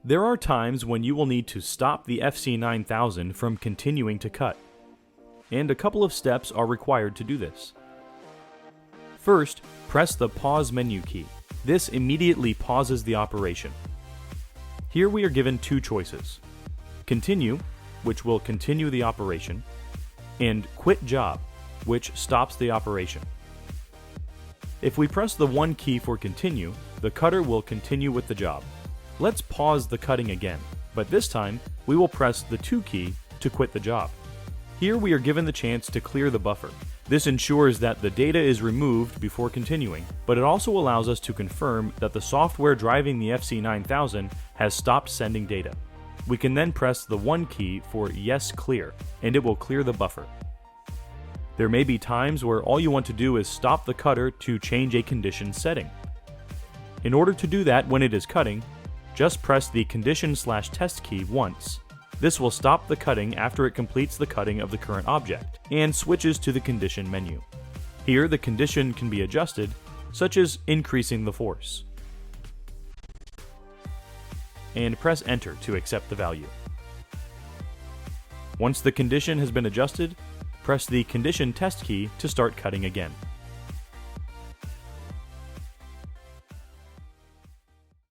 There are times when you will need to stop the FC9000 from continuing to cut, and a couple of steps are required to do this. First, press the pause menu key. This immediately pauses the operation. Here we are given two choices: continue, which will continue the operation, and quit job, which stops the operation. If we press the 1 key for continue, the cutter will continue with the job. Let's pause the cutting again, but this time we will press the 2 key to quit the job. Here we are given the chance to clear the buffer. This ensures that the data is removed before continuing, but it also allows us to confirm that the software driving the FC9000 has stopped sending data. We can then press the 1 key for Yes Clear, and it will clear the buffer. There may be times where all you want to do is stop the cutter to change a condition setting. In order to do that when it is cutting, just press the condition/test key once. This will stop the cutting after it completes the cutting of the current object, and switches to the condition menu. Here the condition can be adjusted, such as increasing the force. And press Enter to accept the value. Once the condition has been adjusted, press the condition test key to start cutting again.